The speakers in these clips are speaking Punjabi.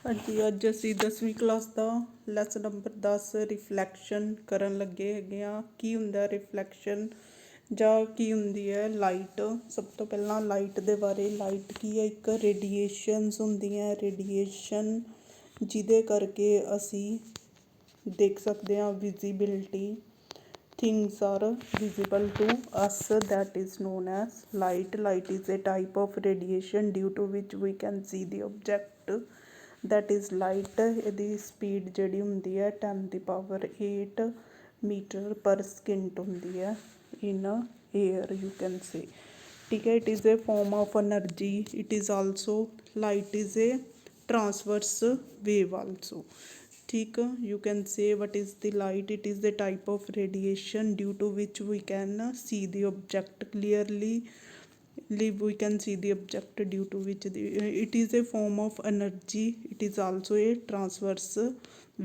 हाँ जी, अज असी 10वीं क्लास का लैसन नंबर 10 रिफ्लैक्शन करन लगे हैगे आ। की हुंदा रिफ्लैक्शन जां की हुंदी है लाइट। सब तो पहला लाइट दे बारे, लाइट की है, एक रेडिएशनस हुंदियां, रेडिएशन जिहदे करके असी देख सकते हैं visibility, things are visible to us, that is known as light. Light is a type of radiation due to which we can see the object, that is light. ਇਹਦੀ ਸਪੀਡ ਜਿਹੜੀ ਹੁੰਦੀ ਹੈ 10⁸ ਮੀਟਰ ਪਰ ਸਕਿੰਟ ਹੁੰਦੀ ਹੈ in air, you can say. ठीक है, it is a form of energy. It is also, light is a transverse wave also. ठीक, you can say what is the light. It is the type of radiation due to which we can see the object clearly. We can see the object due to which it is a form of energy. It is also a transverse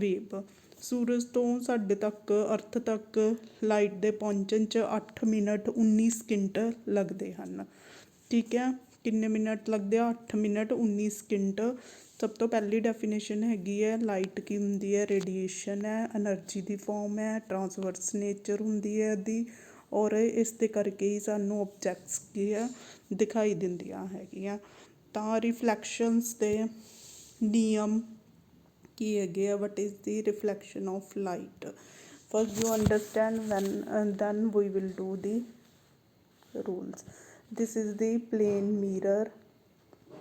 wave. ਸੂਰਜ ਤੋਂ ਸਾਡੇ ਤੱਕ, ਅਰਥ ਤੱਕ ਲਾਈਟ ਦੇ ਪਹੁੰਚਣ 'ਚ 8 ਮਿੰਟ 19 ਸਕਿੰਟ ਲੱਗਦੇ ਹਨ। ਠੀਕ ਹੈ, ਕਿੰਨੇ ਮਿੰਟ ਲੱਗਦੇ ਆ? 8 ਮਿੰਟ 19 ਸਕਿੰਟ। ਸਭ ਤੋਂ ਪਹਿਲੀ ਡੈਫੀਨੇਸ਼ਨ ਹੈਗੀ ਹੈ ਲਾਈਟ ਕੀ ਹੁੰਦੀ ਹੈ? ਰੇਡੀਏਸ਼ਨ ਹੈ, ਐਨਰਜੀ ਦੀ ਫੋਰਮ ਹੈ, ਟਰਾਂਸਵਰਸ ਨੇਚਰ ਹੁੰਦੀ ਹੈ ਇਹਦੀ, ਔਰ ਇਸ ਦੇ ਕਰਕੇ ਹੀ ਸਾਨੂੰ ਓਬਜੈਕਟਸ ਕੀ ਆ ਦਿਖਾਈ ਦਿੰਦੀਆਂ ਹੈਗੀਆਂ। ਤਾਂ ਰਿਫਲੈਕਸ਼ਨਸ ਦੇ ਨਿਯਮ ਕੀ ਹੈਗੇ ਆ? What is the reflection of light? First you understand then we will do the rules. this is the plane mirror।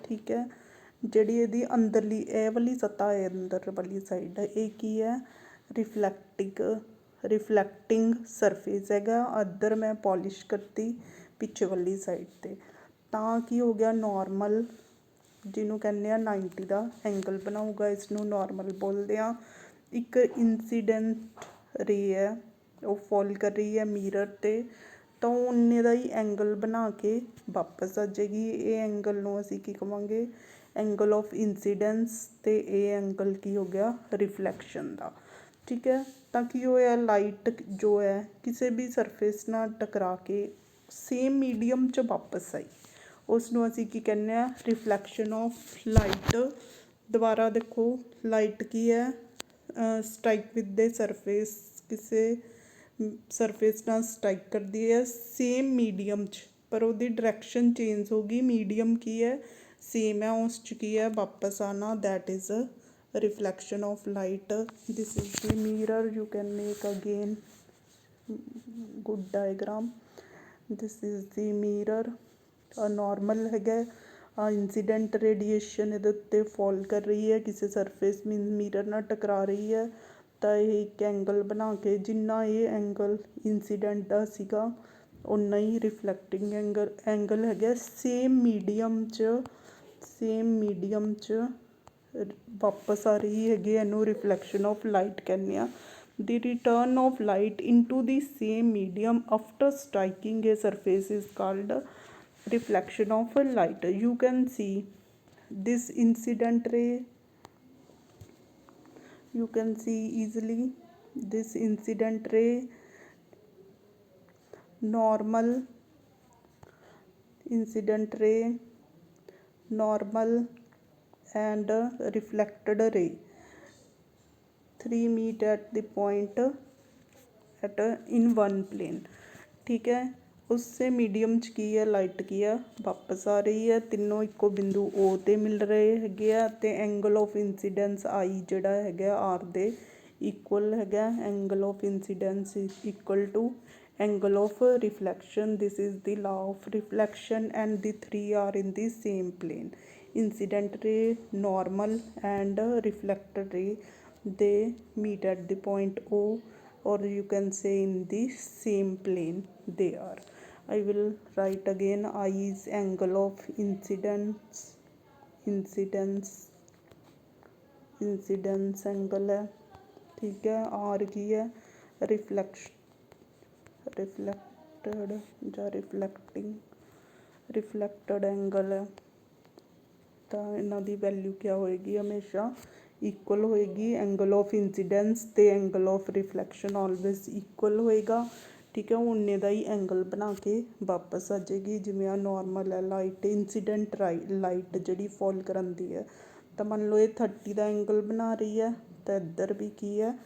ਠੀਕ ਹੈ, ਜਿਹੜੀ ਇਹਦੀ ਅੰਦਰਲੀ ਇਹ ਵਾਲੀ ਸਤ੍ਹਾ ਹੈ, ਅੰਦਰ ਵਾਲੀ ਸਾਈਡ, ਇਹ ਕੀ ਹੈ? ਰਿਫਲੈਕਟਿੰਗ ਸਰਫੇਸ ਹੈਗਾ। ਅੱਧਰ ਮੈਂ ਪੋਲਿਸ਼ ਕਰਤੀ ਪਿੱਛੇ ਵਾਲੀ ਸਾਈਡ 'ਤੇ। ਤਾਂ ਕੀ ਹੋ ਗਿਆ? ਨੋਰਮਲ, ਜਿਹਨੂੰ ਕਹਿੰਦੇ ਆ 90 ਦਾ ਐਂਗਲ ਬਣਾਊਗਾ, ਇਸ ਨੂੰ ਨੋਰਮਲ ਬੋਲਦੇ ਆ। ਇੱਕ ਇੰਸੀਡੈਂਟ ਰੇ ਹੈ, ਉਹ ਫੋਲ ਕਰ ਰਹੀ ਹੈ ਮੀਰਰ 'ਤੇ, ਤਾਂ ਉਨੇ ਦਾ ਹੀ ਐਂਗਲ ਬਣਾ ਕੇ ਵਾਪਸ ਆ ਜਾਏਗੀ। ਇਹ ਐਂਗਲ ਨੂੰ ਅਸੀਂ ਕੀ ਕਹਾਂਗੇ? Angle of incidents. ਅਤੇ ਇਹ ਐਂਗਲ ਕੀ ਹੋ ਗਿਆ? ਰਿਫਲੈਕਸ਼ਨ ਦਾ। ਠੀਕ ਹੈ, ਤਾਂ ਕੀ ਹੋਇਆ? ਲਾਈਟ ਜੋ ਹੈ ਕਿਸੇ ਵੀ ਸਰਫੇਸ ਨਾਲ ਟਕਰਾ ਕੇ ਸੇਮ ਮੀਡੀਅਮ 'ਚ ਵਾਪਸ ਆਈ, ਉਸ ਨੂੰ ਅਸੀਂ ਕੀ ਕਹਿੰਦੇ ਹਾਂ? Reflection of light. ਦੁਬਾਰਾ ਦੇਖੋ, ਲਾਈਟ ਕੀ ਹੈ? ਸਟ੍ਰਾਈਕ ਵਿਦ ਦੇ ਸਰਫੇਸ, ਕਿਸੇ ਸਰਫੇਸ ਨਾਲ ਸਟ੍ਰਾਈਕ ਕਰਦੀ ਹੈ ਸੇਮ ਮੀਡੀਅਮ 'ਚ, ਪਰ ਉਹਦੀ ਡਾਇਰੈਕਸ਼ਨ ਚੇਂਜ ਹੋ ਗਈ। ਮੀਡੀਅਮ ਕੀ ਹੈ? ਸੇਮ ਹੈ, ਉਸ 'ਚ ਕੀ ਹੈ? ਵਾਪਸ ਆਉਣਾ, that is reflection of light. This is the mirror. You can make again good diagram. This is the mirror. Normal हैगा, इंसीडेंट रेडिएशन ਇਹਦੇ ਉੱਤੇ ਫੋਲ ਕਰ ਰਹੀ ਹੈ ਕਿਸੇ ਸਰਫੇਸ, ਮੀਨਸ ਮਿਰਰ ਨਾਲ ਟਕਰਾ ਰਹੀ ਹੈ। ਤਾਂ ਇਹ ਇੱਕ ਐਂਗਲ ਬਣਾ ਕੇ, ਜਿੰਨਾ ਇਹ ਐਂਗਲ ਇੰਸੀਡੈਂਟ ਦਾ ਸੀਗਾ ਓਨਾ ਹੀ ਰਿਫਲੈਕਟਿੰਗ ਐਂਗਲ ਹੈਗਾ ਸੇਮ ਮੀਡੀਅਮ 'ਚ ਵਾਪਸ ਆ ਰਹੀ ਹੈਗੀ। ਇਹਨੂੰ ਰਿਫਲੈਕਸ਼ਨ ਆਫ ਲਾਈਟ ਕਹਿੰਦੇ ਆ। ਦੀ return of light into the same medium after striking A surface is called reflection of light. You can see this incident ray, you can see easily this incident ray, normal incident ray, normal and reflected ray, three meet at the point at in one plane। ठीक है, ਉਸੇ ਮੀਡੀਅਮ 'ਚ ਕੀ ਹੈ? ਲਾਈਟ ਕੀ ਹੈ? ਵਾਪਸ ਆ ਰਹੀ ਹੈ। ਤਿੰਨੋਂ ਇੱਕੋ ਬਿੰਦੂ ਓ 'ਤੇ ਮਿਲ ਰਹੇ ਹੈਗੇ ਆ, ਅਤੇ ਐਂਗਲ ਆਫ ਇੰਸੀਡੈਂਸ ਆਈ ਜਿਹੜਾ ਹੈਗਾ ਆਰ ਦੇ ਇਕੁਅਲ ਹੈਗਾ। Angle of incidence equal to angle of reflection. This is the law of reflection and the three are in the same plane. Incident ray, normal and reflected ray, ਦੇ meet at the point O, or you can say in the same plane they are। I will write again, I is angle of incidence angle है। ठीक है, R की है? reflected ਜਾਂ reflected angle है। ਤਾਂ ਇਹਨਾਂ ਦੀ ਵੈਲਿਊ ਕਿਆ ਹੋਏਗੀ? ਹਮੇਸ਼ਾ ਇਕੁਅਲ ਹੋਏਗੀ। ਐਂਗਲ ਆਫ ਇੰਸੀਡੈਂਸ ਅਤੇ angle of reflection always equal ਹੋਏਗਾ। ਠੀਕ ਹੈ, ਉਨੇ ਦਾ ਹੀ ਐਂਗਲ ਬਣਾ ਕੇ ਵਾਪਸ ਆ ਜਾਏਗੀ। ਜਿਵੇਂ ਆ ਨੋਰਮਲ ਹੈ ਲਾਈਟ, ਇੰਸੀਡੈਂਟ ਲਾਈਟ ਜਿਹੜੀ ਫੋਲ ਕਰਾਂਦੀ ਹੈ, ਤਾਂ ਮੰਨ ਲਓ ਇਹ 30 ਦਾ ਐਂਗਲ ਬਣਾ ਰਹੀ ਹੈ, ਤਾਂ ਇੱਧਰ ਵੀ ਕੀ ਹੈ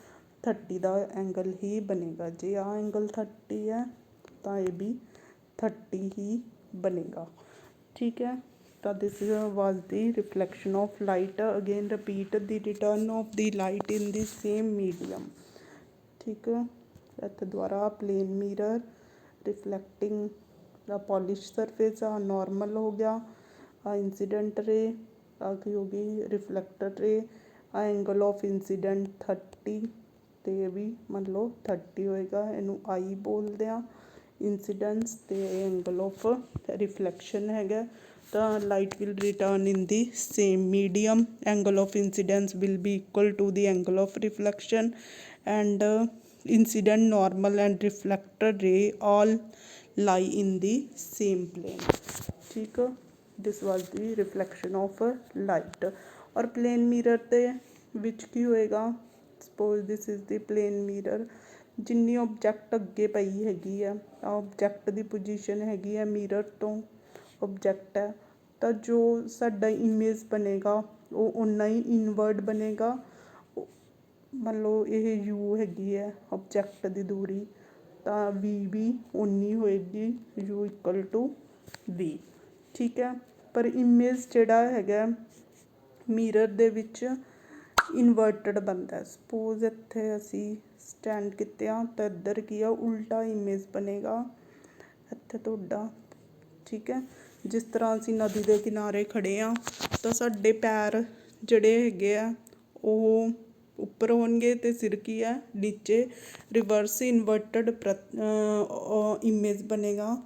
30 ਦਾ ਐਂਗਲ ਹੀ ਬਣੇਗਾ। ਜੇ ਆਹ ਐਂਗਲ 30 ਹੈ ਤਾਂ ਇਹ ਵੀ 30 ਹੀ ਬਣੇਗਾ। ਠੀਕ ਹੈ, ਤਾਂ ਦਿਸ ਵਾਜ਼ ਦੀ reflection of light. Again repeat the return of the light in the same medium. ਠੀਕ ਹੈ, ਇੱਥੇ ਦੁਬਾਰਾ ਪਲੇਨ ਮਿਰਰ, ਰਿਫਲੈਕਟਿੰਗ ਦਾ ਪੋਲਿਸ਼ ਸਰਫੇਸ, ਆ ਨੋਰਮਲ ਹੋ ਗਿਆ, ਆ ਇੰਸੀਡੈਂਟ ਰੇ, ਆ ਕੀ ਹੋ ਗਈ ਰਿਫਲੈਕਟਡ ਰੇ, ਆ ਐਂਗਲ ਆਫ ਇੰਸੀਡੈਂਟ 30 ਅਤੇ ਇਹ ਵੀ ਮੰਨ ਲਓ 30 ਹੋਏਗਾ। ਇਹਨੂੰ ਆਈ ਬੋਲਦੇ ਹਾਂ ਇੰਸੀਡੈਂਸ, ਅਤੇ ਐਂਗਲ ਆਫ ਰਿਫਲੈਕਸ਼ਨ ਹੈਗਾ। ਤਾਂ light will return in the same medium, angle of incidence will be equal to the angle of reflection, and incident, normal and reflected ray all lie in the same plane। ठीक है, this was the reflection of light। और plane mirror ਦੇ ਵਿੱਚ ਕੀ ਹੋਏਗਾ, suppose this is the plane mirror, ਜਿੰਨੀ object ਅੱਗੇ ਪਈ ਹੈਗੀ ਆ, object ਦੀ position ਹੈਗੀ ਹੈ ਮਿਰਰ ਤੋਂ, object ਹੈ, ਤਾਂ ਜੋ ਸਾਡਾ ਇਮੇਜ ਬਣੇਗਾ ਉਹ ਓਨਾ ਹੀ ਇਨਵਰਡ ਬਣੇਗਾ। ਮੰਨ ਲਓ ਇਹ ਯੂ ਹੈਗੀ ਹੈ ਓਬਜੈਕਟ ਦੀ ਦੂਰੀ, ਤਾਂ ਵੀ ਵੀ ਓਨੀ ਹੋਏਗੀ, ਯੂ ਇਕੁਅਲ ਟੂ ਵੀ। ਠੀਕ ਹੈ, ਪਰ ਇਮੇਜ ਜਿਹੜਾ ਹੈਗਾ ਮਿਰਰ ਦੇ ਵਿੱਚ ਇਨਵਰਟਡ ਬਣਦਾ। ਸਪੋਜ਼ ਇੱਥੇ ਅਸੀਂ ਸਟੈਂਡ ਕੀਤੇ ਆ ਤਾਂ ਇੱਧਰ ਕੀ ਆ ਉਲਟਾ ਇਮੇਜ ਬਣੇਗਾ ਇੱਥੇ ਤੁਹਾਡਾ। ਠੀਕ ਹੈ, ਜਿਸ ਤਰ੍ਹਾਂ ਅਸੀਂ ਨਦੀ ਦੇ ਕਿਨਾਰੇ ਖੜ੍ਹੇ ਹਾਂ ਤਾਂ ਸਾਡੇ ਪੈਰ ਜਿਹੜੇ ਹੈਗੇ ਆ ਉਹ ਉੱਪਰ ਹੋਣਗੇ ਅਤੇ ਸਿਰ ਕੀ ਹੈ ਨੀਚੇ। ਰਿਵਰਸ ਇਨਵਰਟਡ ਇਮੇਜ ਬਣੇਗਾ,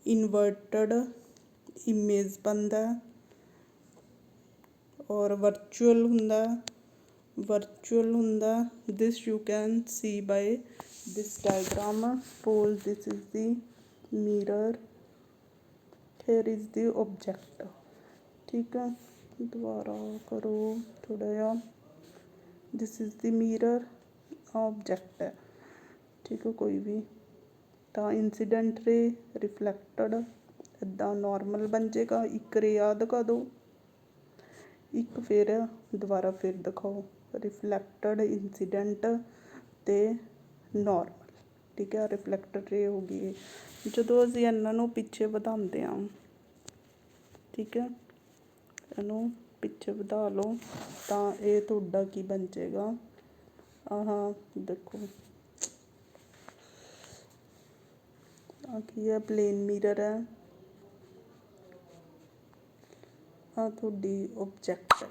ਇਨਵਰਟਡ ਇਮੇਜ ਬਣਦਾ। ਔਰ ਵਰਚੁਅਲ ਹੁੰਦਾ this you can see by this diagram. Suppose this is the mirror, here is the object। ਠੀਕ ਹੈ, ਦੁਬਾਰਾ ਕਰੋ ਥੋੜ੍ਹਾ ਜਿਹਾ, ਦਿਸ ਇਜ਼ ਦੀ ਮਿਰਰ, ਆਬਜੈਕਟ ਹੈ। ਠੀਕ ਹੈ, ਕੋਈ ਵੀ ਤਾਂ ਇੰਸੀਡੈਂਟ ਰੇ, ਰਿਫਲੈਕਟਡ, ਇੱਦਾਂ ਨੋਰਮਲ ਬਣ ਜਾਏਗਾ। ਇੱਕ ਰੇ ਆ ਦਿਖਾ ਦਿਓ, ਇੱਕ ਫਿਰ ਦੁਬਾਰਾ ਫਿਰ ਦਿਖਾਓ, ਰਿਫਲੈਕਟਡ, ਇੰਸੀਡੈਂਟ ਅਤੇ ਨੋਰਮਲ। ਠੀਕ ਹੈ, ਰਿਫਲੈਕਟਡ ਰੇ ਹੋ ਗਈ। ਜਦੋਂ ਅਸੀਂ ਇਹਨਾਂ ਨੂੰ ਪਿੱਛੇ ਵਧਾਉਂਦੇ ਹਾਂ, ਠੀਕ ਹੈ, ਇਹਨੂੰ ਪਿੱਛੇ ਵਧਾ ਲਓ ਤਾਂ ਇਹ ਤੁਹਾਡਾ ਕੀ ਬਣ ਜਾਏਗਾ, ਆਹ ਦੇਖੋ ਆਹ ਕੀ ਹੈ ਪਲੇਨ ਮਿਰਰ ਹੈ, ਆਹ ਤੁਹਾਡੀ ਓਬਜੈਕਟ ਹੈ।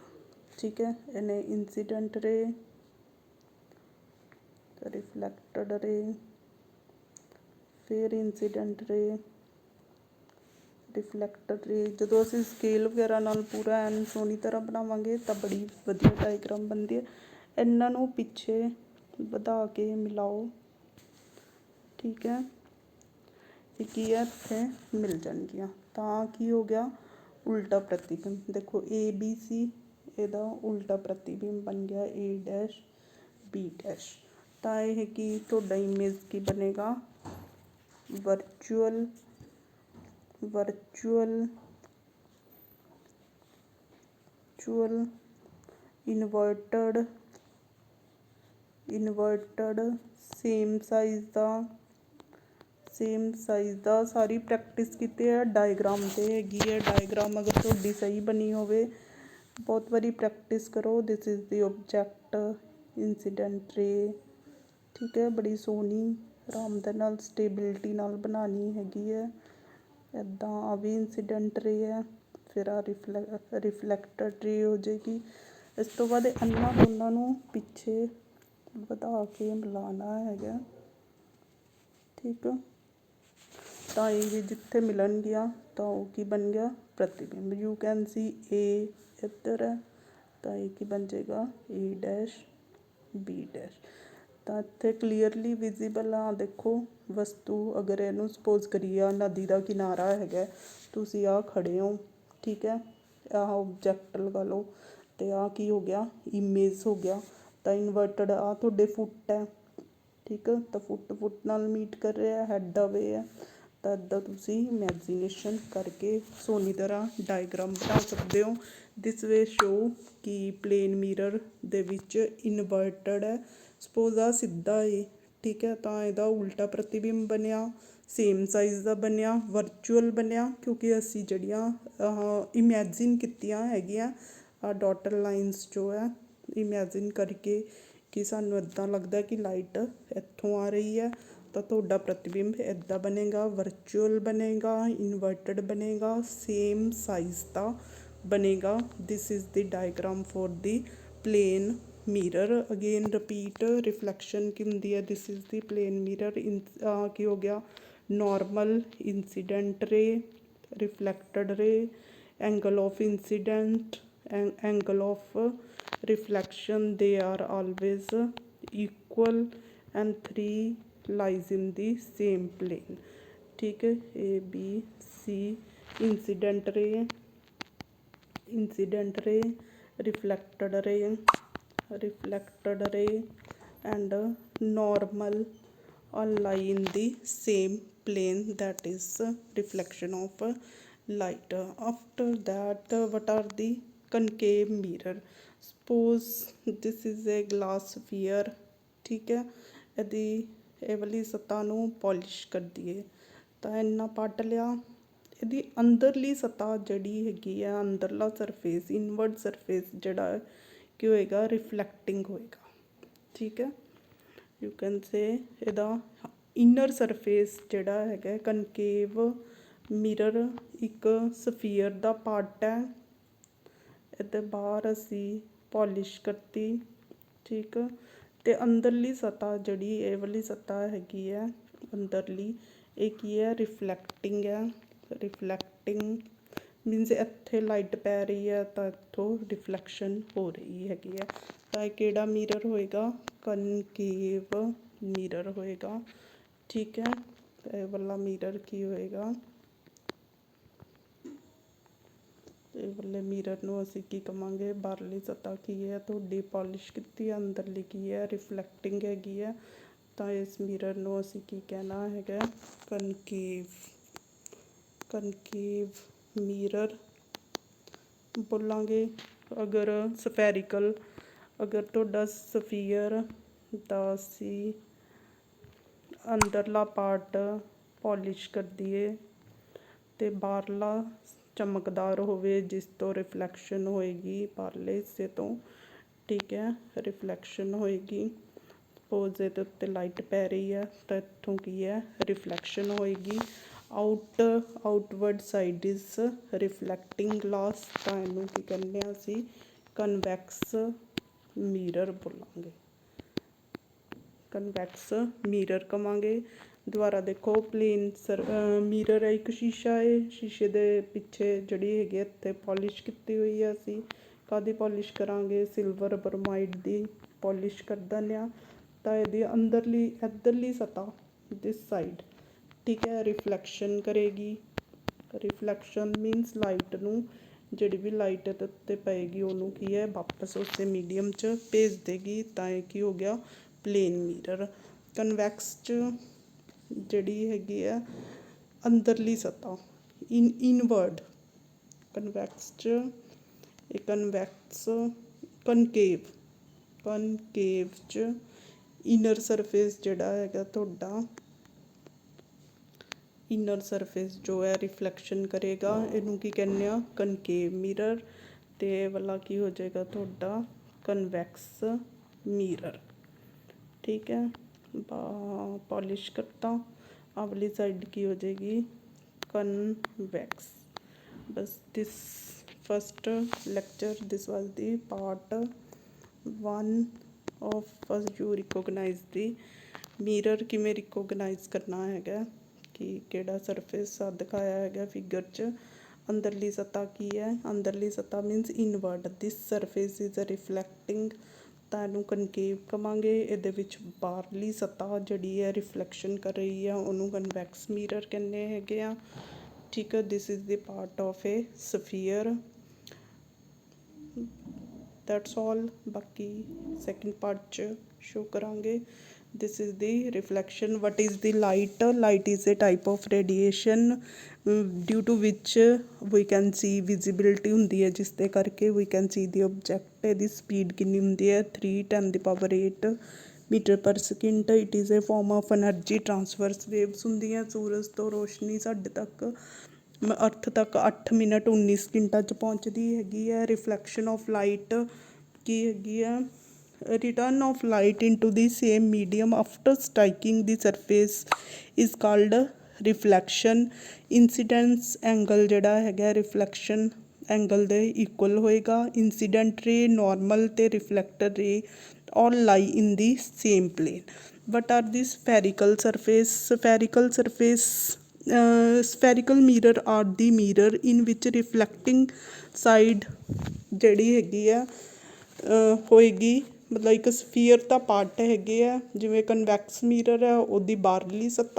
ਠੀਕ ਹੈ, ਇਹਨੇ ਇੰਸੀਡੈਂਟ ਰੇ, ਰਿਫਲੈਕਟਡ ਰੇ, ਫਿਰ ਇੰਸੀਡੈਂਟ ਰੇ, ਰਿਫਲੈਕਟਡ ਰੇ। ਜਦੋਂ ਅਸੀਂ ਸਕੇਲ ਵਗੈਰਾ ਨਾਲ ਪੂਰਾ ਐਨ ਸੋਹਣੀ ਤਰ੍ਹਾਂ ਬਣਾਵਾਂਗੇ ਤਾਂ ਬੜੀ ਵਧੀਆ ਡਾਇਗਰਾਮ ਬਣਦੀ ਹੈ। ਇਹਨਾਂ ਨੂੰ ਪਿੱਛੇ ਵਧਾ ਕੇ ਮਿਲਾਓ। ਠੀਕ ਹੈ, ਇਹ ਕੀ ਹੈ ਇੱਥੇ ਮਿਲ ਜਾਣਗੀਆਂ, ਤਾਂ ਕੀ ਹੋ ਗਿਆ ਉਲਟਾ ਪ੍ਰਤੀਬਿੰਬ। ਦੇਖੋ ਏ ਬੀ ਸੀ, ਇਹਦਾ ਉਲਟਾ ਪ੍ਰਤੀਬਿੰਬ ਬਣ ਗਿਆ ਏ ਡੈਸ਼ ਬੀ ਡੈਸ਼। ਤਾਂ ਇਹ ਕੀ ਤੁਹਾਡਾ ਇਮੇਜ ਕੀ ਬਣੇਗਾ, ਵਰਚੁਅਲ ਇਨਵਰਟਡ ਸੇਮ ਸਾਈਜ਼ ਦਾ। ਸਾਰੀ ਪ੍ਰੈਕਟਿਸ ਕੀਤੀ ਹੈ ਡਾਇਗਰਾਮ 'ਤੇ ਹੈਗੀ ਹੈ। ਡਾਇਗਰਾਮ ਅਗਰ ਤੁਹਾਡੀ ਸਹੀ ਬਣੀ ਹੋਵੇ, ਬਹੁਤ ਵਾਰੀ ਪ੍ਰੈਕਟਿਸ ਕਰੋ। ਦਿਸ ਇਜ਼ ਦੀ ਓਬਜੈਕਟ, ਇੰਸੀਡੈਂਟ ਰੇ। ਠੀਕ ਹੈ, ਬੜੀ ਸੋਹਣੀ ਆਰਾਮ ਦੇ ਨਾਲ ਸਟੇਬਿਲਿਟੀ ਨਾਲ ਬਣਾਉਣੀ ਹੈਗੀ ਹੈ। ਇੱਦਾਂ ਆ ਵੀ ਇੰਸੀਡੈਂਟ ਰੇ ਹੈ, ਫਿਰ ਆ ਰਿਫਲੈਕਟਡ ਰੇ ਹੋ ਜਾਏਗੀ। ਇਸ ਤੋਂ ਬਾਅਦ ਇਹਨਾਂ ਦੋਨਾਂ ਨੂੰ ਪਿੱਛੇ ਵਧਾ ਕੇ ਮਿਲਾਉਣਾ ਹੈਗਾ। ਠੀਕ ਆ, ਤਾਂ ਇਹ ਜਿੱਥੇ ਮਿਲਣਗੀਆਂ ਤਾਂ ਉਹ ਕੀ ਬਣ ਗਿਆ ਪ੍ਰਤੀਬਿੰਬ। ਯੂ ਕੈਨ ਸੀ ਏ ਇੱਧਰ ਹੈ, ਤਾਂ ਇਹ ਕੀ ਬਣ ਜਾਏਗਾ ਏ ਡੈਸ਼ ਬੀ ਡੈਸ਼। ਤਾਂ ਇੱਥੇ ਕਲੀਅਰਲੀ ਵਿਜ਼ੀਬਲ ਆ ਦੇਖੋ ਵਸਤੂ। ਅਗਰ ਇਹਨੂੰ ਸਪੋਜ਼ ਕਰੀਏ ਆ ਨਦੀ ਦਾ ਕਿਨਾਰਾ ਹੈਗਾ, ਤੁਸੀਂ ਆਹ ਖੜ੍ਹੇ ਹੋ, ਠੀਕ ਹੈ, ਆਹ ਓਬਜੈਕਟ ਲਗਾ ਲਓ ਅਤੇ ਆਹ ਕੀ ਹੋ ਗਿਆ ਇਮੇਜ ਹੋ ਗਿਆ। ਤਾਂ ਇਨਵਰਟਡ ਆਹ ਤੁਹਾਡੇ ਫੁੱਟ ਹੈ, ਠੀਕ ਹੈ, ਤਾਂ ਫੁੱਟ ਨਾਲ ਮੀਟ ਕਰ ਰਿਹਾ, ਹੈਡ ਅਵੇ ਹੈ, ਤਾਂ ਇੱਦਾਂ ਤੁਸੀਂ ਇਮੈਜੀਨੇਸ਼ਨ ਕਰਕੇ ਸੋਹਣੀ ਤਰ੍ਹਾਂ ਡਾਇਗਰਾਮ ਬਣਾ ਸਕਦੇ ਹੋ। ਦਿਸ ਵੇ ਸ਼ੋ ਕਿ ਪਲੇਨ ਮਿਰਰ ਦੇ ਵਿੱਚ ਇਨਵਰਟਡ ਹੈ। ਸਪੋਜ਼ ਆ ਸਿੱਧਾ ਏ, ਠੀਕ ਹੈ, ਤਾਂ ਇਹਦਾ ਉਲਟਾ ਪ੍ਰਤੀਬਿੰਬ ਬਣਿਆ, ਸੇਮ ਸਾਈਜ਼ ਦਾ ਬਣਿਆ, ਵਰਚੁਅਲ ਬਣਿਆ, ਕਿਉਂਕਿ ਅਸੀਂ ਜਿਹੜੀਆਂ ਇਮੈਜਿਨ ਕੀਤੀਆਂ ਹੈਗੀਆਂ ਡਾਟਰ ਲਾਈਨਸ ਜੋ ਹੈ ਇਮੈਜਿਨ ਕਰਕੇ ਕਿ ਸਾਨੂੰ ਇੱਦਾਂ ਲੱਗਦਾ ਕਿ ਲਾਈਟ ਇੱਥੋਂ ਆ ਰਹੀ ਹੈ, ਤਾਂ ਤੁਹਾਡਾ ਪ੍ਰਤੀਬਿੰਬ ਇੱਦਾਂ ਬਣੇਗਾ, ਵਰਚੁਅਲ ਬਣੇਗਾ, ਇਨਵਰਟਡ ਬਣੇਗਾ, ਸੇਮ ਸਾਈਜ਼ ਦਾ ਬਣੇਗਾ। This is the diagram for the plane mirror. Again repeat, reflection ਕੀ ਹੁੰਦੀ ਹੈ? This is the plane mirror. ਕੀ ਹੋ ਗਿਆ? Normal, incident ray, reflected ray, angle of incident, angle of reflection, they are always equal and three lies in the same plane, ठीक है। A B C, incident ray, reflected ray and normal all lie in the same plane, that is reflection of light. After that, what are the concave mirror? Suppose this is a glass sphere, ठीक है, ਇਹਦੀ ਇਹ ਵਾਲੀ ਸਤ੍ਹਾ ਨੂੰ ਪੋਲਿਸ਼ ਕਰ ਦਈਏ ਤਾਂ ਇੰਨਾ ਪੱਟ ਲਿਆ। ਇਹਦੀ ਅੰਦਰਲੀ ਸਤ੍ਹਾ ਜਿਹੜੀ ਹੈਗੀ ਆ, ਅੰਦਰਲਾ ਸਰਫੇਸ, ਇਨਵਰਡ ਸਰਫੇਸ ਜਿਹੜਾ ਕੀ ਹੋਏਗਾ? ਰਿਫਲੈਕਟਿੰਗ ਹੋਏਗਾ, ਠੀਕ ਹੈ। ਯੂ ਕੈਨ ਸੇ ਇਹਦਾ ਇਨਰ ਸਰਫੇਸ ਜਿਹੜਾ ਹੈਗਾ ਕਨਕੇਵ ਮਿਰਰ ਇੱਕ ਸਫੀਅਰ ਦਾ ਪਾਰਟ ਹੈ। ਇਹਦੇ ਬਾਹਰ ਅਸੀਂ ਪੋਲਿਸ਼ ਕਰਤੀ, ਠੀਕ। ਅਤੇ ਅੰਦਰਲੀ ਸਤ੍ਹਾ ਜਿਹੜੀ ਇਹ ਵਾਲੀ ਸਤ੍ਹਾ ਹੈਗੀ ਹੈ ਅੰਦਰਲੀ, ਇਹ ਕੀ ਹੈ? ਰਿਫਲੈਕਟਿੰਗ ਹੈ। ਰਿਫਲੈਕਟਿੰਗ ਮੀਨਸ ਇੱਥੇ ਲਾਈਟ ਪੈ ਰਹੀ ਹੈ ਤਾਂ ਇੱਥੋਂ ਰਿਫਲੈਕਸ਼ਨ ਹੋ ਰਹੀ ਹੈਗੀ ਹੈ। ਤਾਂ ਇਹ ਕਿਹੜਾ ਮਿਰਰ ਹੋਏਗਾ? ਕਨਕੇਵ ਮਿਰਰ ਹੋਏਗਾ, ਠੀਕ ਹੈ। ਇਹ ਵਾਲਾ ਮਿਰਰ ਕੀ ਹੋਏਗਾ? ਇਹ ਵਾਲੇ ਮਿਰਰ ਨੂੰ ਅਸੀਂ ਕੀ ਕਵਾਂਗੇ? ਬਾਹਰਲੀ ਸਤ੍ਹਾ ਕੀ ਹੈ ਤੁਹਾਡੀ ਪੋਲਿਸ਼ ਕੀਤੀ ਹੈ, ਅੰਦਰਲੀ ਕੀ ਹੈ? ਰਿਫਲੈਕਟਿੰਗ ਹੈਗੀ ਹੈ। ਤਾਂ ਇਸ ਮਿਰਰ ਨੂੰ ਅਸੀਂ ਕੀ ਕਹਿਣਾ ਹੈਗਾ? ਕਨਕੇਵ। ਕਨਕੇਵ ਮਿਰਰ ਬੋਲਾਂਗੇ। ਅਗਰ ਸਫੈਰੀਕਲ, ਅਗਰ ਤੁਹਾਡਾ ਸਫੀਅਰ ਦਾ ਅਸੀਂ ਅੰਦਰਲਾ ਪਾਰਟ ਪੋਲਿਸ਼ ਕਰ ਦਈਏ ਅਤੇ ਬਾਹਰਲਾ ਚਮਕਦਾਰ ਹੋਵੇ, ਜਿਸ ਤੋਂ ਰਿਫਲੈਕਸ਼ਨ ਹੋਏਗੀ ਬਾਹਰਲੇ ਹਿੱਸੇ ਤੋਂ, ਠੀਕ ਹੈ, ਰਿਫਲੈਕਸ਼ਨ ਹੋਏਗੀ। ਸਪੋਜ਼ ਇਹਦੇ ਉੱਤੇ ਲਾਈਟ ਪੈ ਰਹੀ ਹੈ ਤਾਂ ਇੱਥੋਂ ਕੀ ਹੈ? ਰਿਫਲੈਕਸ਼ਨ ਹੋਏਗੀ। Outward side is reflecting glass, ਤਾਂ ਇਹਨੂੰ ਕੀ ਕਹਿੰਦੇ ਹਾਂ ਅਸੀਂ? ਕਨਵੈਕਸ ਮਿਰਰ ਬੋਲਾਂਗੇ, ਕਨਵੈਕਸ ਮਿਰਰ ਕਵਾਂਗੇ। ਦੁਬਾਰਾ ਦੇਖੋ, ਪਲੇਨ ਮਿਰਰ ਹੈ, ਇੱਕ ਸ਼ੀਸ਼ਾ ਹੈ, ਸ਼ੀਸ਼ੇ ਦੇ ਪਿੱਛੇ ਜਿਹੜੀ ਹੈਗੀ ਇੱਥੇ ਪੋਲਿਸ਼ ਕੀਤੀ ਹੋਈ ਹੈ। ਅਸੀਂ ਕਾਹਦੀ ਪੋਲਿਸ਼ ਕਰਾਂਗੇ? ਸਿਲਵਰ ਬਰੋਮਾਈਡ ਦੀ ਪੋਲਿਸ਼ ਕਰ ਦਿੰਦੇ ਹਾਂ। ਤਾਂ ਇਹਦੀ ਅੰਦਰਲੀ ਇੱਧਰਲੀ ਸਤ੍ਹਾ ਦਿਸ ਸਾਈਡ, ਠੀਕ ਹੈ, ਰਿਫਲੈਕਸ਼ਨ ਕਰੇਗੀ। ਰਿਫਲੈਕਸ਼ਨ ਮੀਨਸ ਲਾਈਟ ਨੂੰ, ਜਿਹੜੀ ਵੀ ਲਾਈਟ ਇਹਦੇ ਉੱਤੇ ਪਏਗੀ ਉਹਨੂੰ ਕੀ ਹੈ? ਵਾਪਸ ਉਸੇ ਮੀਡੀਅਮ 'ਚ ਭੇਜ ਦੇਗੀ। ਤਾਂ ਇਹ ਕੀ ਹੋ ਗਿਆ? Plain mirror. ਕਨਵੈਕਸ 'ਚ ਜਿਹੜੀ ਹੈਗੀ ਆ ਅੰਦਰਲੀ ਸਤ੍ਹਾ, ਇਨਵਰਡ। ਕਨਵੈਕਸ 'ਚ ਇਹ ਕਨਵੈਕਸ। ਕਨਕੇਵ 'ਚ ਇਨਰ ਸਰਫੇਸ ਜਿਹੜਾ ਹੈਗਾ ਤੁਹਾਡਾ, ਇਨਰ ਸਰਫੇਸ ਜੋ ਹੈ ਰਿਫਲੈਕਸ਼ਨ ਕਰੇਗਾ। ਇਹਨੂੰ ਕੀ ਕਹਿੰਦੇ ਆ? ਕਨਕੇਵ ਮਿਰਰ। ਅਤੇ ਇਹ ਵਾਲਾ ਕੀ ਹੋ ਜਾਏਗਾ ਤੁਹਾਡਾ? ਕਨਵੈਕਸ ਮਿਰਰ, ਠੀਕ ਹੈ। ਪੋਲਿਸ਼ ਕਰਤਾ, ਆਹ ਵਾਲੀ ਸਾਈਡ ਕੀ ਹੋ ਜਾਏਗੀ? Convex. Bus this first lecture, this was the part 1 of first you recognize the mirror. ਕਿਵੇਂ ਰਿਕੋਗਨਾਈਜ਼ ਕਰਨਾ ਹੈਗਾ ਕਿ ਕਿਹੜਾ ਸਰਫੇਸ ਦਿਖਾਇਆ ਹੈਗਾ ਫਿਗਰ 'ਚ। ਅੰਦਰਲੀ ਸਤ੍ਹਾ ਕੀ ਹੈ? ਅੰਦਰਲੀ ਸਤ੍ਹਾ means inward. This surface is reflecting, ਤਾਂ ਇਹਨੂੰ ਕਨਕੇਵ ਕਵਾਂਗੇ। ਇਹਦੇ ਵਿੱਚ ਬਾਹਰਲੀ ਸਤ੍ਹਾ ਜਿਹੜੀ ਹੈ ਰਿਫਲੈਕਸ਼ਨ ਕਰ ਰਹੀ ਆ, ਉਹਨੂੰ ਕਨਵੈਕਸ ਮਿਰਰ ਕਹਿੰਦੇ ਹੈਗੇ ਆ, ਠੀਕ ਹੈ। This is the part of A sphere. That's all. ਬਾਕੀ ਸੈਕਿੰਡ ਪਾਰਟ 'ਚ ਸ਼ੋ ਕਰਾਂਗੇ। this is the reflection. What is the light? Light is a type of radiation due to which we can see visibility ਹੁੰਦੀ ਹੈ, ਜਿਸ ਦੇ ਕਰਕੇ we can see the object. ਇਹਦੀ ਸਪੀਡ ਕਿੰਨੀ ਹੁੰਦੀ ਹੈ 3×10⁸ metre per second. It is a form of energy transfers waves ਹੁੰਦੀਆਂ ਸੂਰਜ ਤੋਂ ਰੋਸ਼ਨੀ ਸਾਡੇ ਤੱਕ ਅਰਥ ਤੱਕ 8 ਮਿੰਟ 19 ਸਕਿੰਟਾਂ 'ਚ ਪਹੁੰਚਦੀ ਹੈਗੀ ਹੈ. ਰਿਫਲੈਕਸ਼ਨ ਆਫ ਲਾਈਟ ਕੀ ਹੈਗੀ ਆ? Return of light into the same medium after striking the surface is called reflection. Incidence angle ਜਿਹੜਾ ਹੈਗਾ reflection angle ਦੇ equal ਹੋਏਗਾ. Incident ray, normal ਤੇ reflector ray all lie in the same plane. What are the spherical surface? Spherical mirror are the mirror in which reflecting side ਜਿਹੜੀ ਹੈਗੀ ਆ ਹੋਏਗੀ, ਮਤਲਬ ਇੱਕ ਸਫੀਅਰ ਦਾ ਪਾਰਟ ਹੈਗੇ ਆ, ਜਿਵੇਂ ਕਨਵੈਕਸ ਮਿਰਰ ਹੈ ਉਹਦੀ ਬਾਹਰਲੀ ਸਤ੍ਹਾ